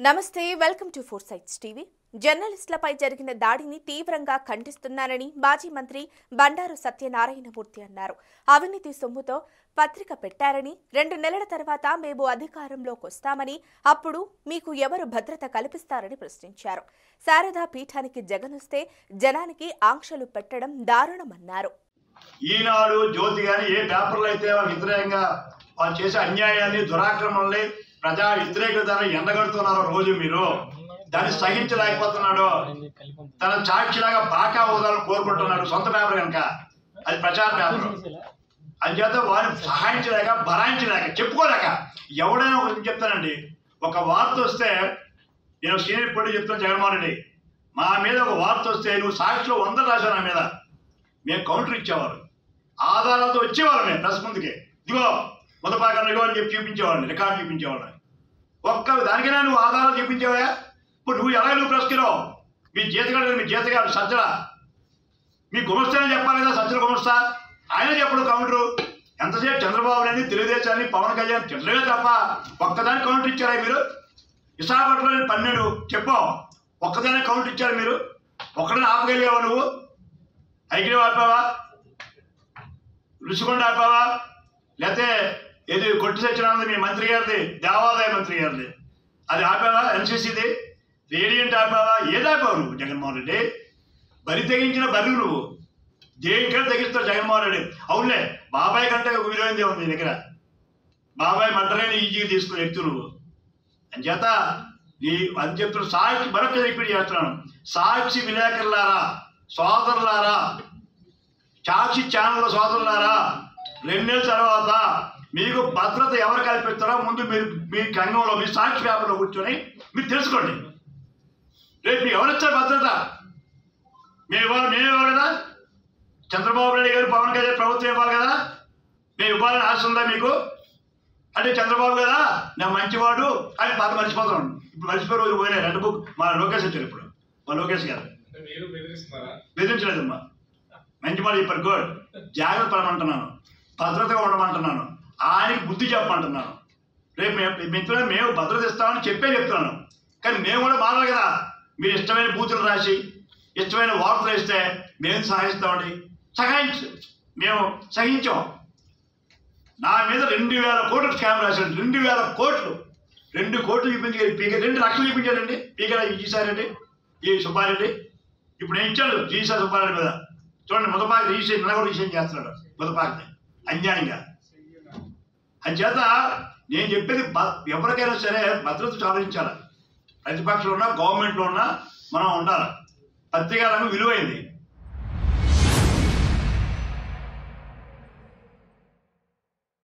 నమస్తే welcome to four sites TV జర్నలిస్టులపై జరిగిన దాడిని తీవ్రంగా ఖండిస్తున్నానని మాజీ మంత్రి బండారు సత్యనారాయణమూర్తి అన్నారు. అవినీతి సొమ్ముతో పత్రిక పెట్టారని 2 నెలల తర్వాత మేము అధికారంలోకి వస్తామని అప్పుడు మీకు ఎవరు భద్రత కల్పిస్తారని ప్రశ్నించారు. శారదా పీఠానికి జగన్ వస్తే జనానికి ఆంక్షలు పెట్టడం దారుణమన్నారు. ఈనాడు జ్యోతి గాని ఏ పేపర్లు అయితే వ్యతిరేకంగా వాళ్ళు చేసే అన్యాయాన్ని దురాక్రమణల్ని ప్రజా వ్యతిరేకతను ఎండగడుతున్నారో రోజు మీరు దాన్ని సహించలేకపోతున్నాడు. తన సాక్షిలాగా బాకా హోదాలను కోరుకుంటున్నాడు. సొంత పేపర్ కనుక అది ప్రచార పేపర్ అంచేత వారిని సహాయించలేక భరాయించలేక చెప్పుకోలేక ఎవడైనా ఒకటి చెప్తానండి. ఒక వార్త వస్తే నేను సీనియర్ పోటీ చెప్తాను జగన్మోహన్ రెడ్డి మా మీద ఒక వార్త వస్తే నువ్వు సాక్షిలో 100 రాశావు నా మీద మేము కౌంటర్ ఇచ్చేవారు. ఆధారాలతో వచ్చేవాళ్ళం మేము ప్రెస్ ముందుకే ఇదిగో మొదపాకం ఇగో అని చెప్పి చూపించేవాళ్ళని రికార్డు చూపించేవాళ్ళని. ఒక్క దానికైనా నువ్వు ఆధారాలు చూపించావా? ఇప్పుడు నువ్వు ఎలా నువ్వు ప్రశ్నిరావు? మీ జీతగాడు సజ్జల మీ గుమస్తానే చెప్పాలి కదా. సజ్జల గుమస్తా ఆయన చెప్పడు కౌంటరు. ఎంతసేపు చంద్రబాబు నాయుడు తెలుగుదేశాన్ని పవన్ కళ్యాణ్ తినలేదే తప్ప ఒక్కదాన్ని కౌంటర్ ఇచ్చారా మీరు? విశాఖపట్నంలో 12 చెప్పావు ఒక్కదాన్ని కౌంటర్ ఇచ్చారు మీరు. ఒక్కడనే ఆపగలిగావా నువ్వు? ఐక్యం ఆపావా? రుచికొండ ఆపావా? లేకపోతే ఏది కొట్టి సత్యనారాయణ మీ మంత్రి గారిది దేవాదాయ మంత్రి గారిది అది ఆపావా? ఎన్సీసీది రేడియంట్ ఆపావా? ఏది ఆపావు నువ్వు జగన్మోహన్ రెడ్డి? బరి తెగించిన బరువు నువ్వు దేనికైనా తెగిస్తావు జగన్మోహన్ రెడ్డి. అవునులే బాబాయ్ కంటే విలువైందే ఉంది నీ దగ్గర. బాబాయ్ మంటలైన ఈజీగా తీసుకుని ఎత్తు నువ్వు అంచేత అని చెప్తున్న సాక్షి మరొక రిపీట్ చేస్తున్నాను. సాక్షి విలేకరులారా సోదరులారా సాక్షి ఛానల్ సోదరులారా 2 నెలల తర్వాత మీకు భద్రత ఎవరు కల్పిస్తారో ముందు మీరు మీ రంగంలో మీ సాక్షి పేపర్లో కూర్చొని మీరు తెలుసుకోండి. రేపు మీకు ఎవరిచ్చారు భద్రత? మేము ఇవ్వాలి కదా. చంద్రబాబు నాయుడు గారు పవన్ కళ్యాణ్ ప్రభుత్వం ఇవ్వాలి కదా. మేము ఇవ్వాలని ఆశ ఉందా మీకు? అంటే చంద్రబాబు కదా నా మంచివాడు అని పాత మర్చిపోతాం. ఇప్పుడు మర్చిపోయే రోజు పోయినాయి. 2 బుక్ మా లోకేష్ వచ్చారు. ఇప్పుడు మా లోకేష్ గారు బెదిరించలేదమ్మా. మంచి మాట చెప్పారు. గుడ్. జాగ్రత్త పడమంటున్నాను, భద్రతగా ఉండమంటున్నాను, ఆయనకి బుద్ధి చెప్పమంటున్నాను. రేపు మిత్రులు మేము భద్రత ఇస్తామని చెప్తున్నాను. కానీ మేము కూడా మారాలి కదా. మీరు ఇష్టమైన బూతులు రాసి ఇష్టమైన వార్తలు ఇస్తే మేము సహాయిస్తామండి. మేము సహించాం. నా మీద 2000 కోట్లు స్కామ్ రాశాడు. 2000 కోట్లు 2 కోట్లు చూపించారు. 2 లక్షలు చూపించాడండి పీకే ఈసారెడ్డి ఈ సుబ్బారెడ్డి. ఇప్పుడు నేను ఇచ్చాడు జీసా సుబ్బారెడ్డి మీద. చూడండి ముదపాకి రిజిస్ట్రేషన్ కూడా రిజిస్ట్రేషన్ చేస్తున్నాడు ముదపాకి అన్యాయంగా. అంచేత నేను చెప్పేది ఎవరికైనా సరే భద్రత సాధించాలి. ప్రతిపక్షంలో ఉన్నా గవర్నమెంట్లో ఉన్నా మనం ఉండాలి. పత్రికా రంగం విలువైంది.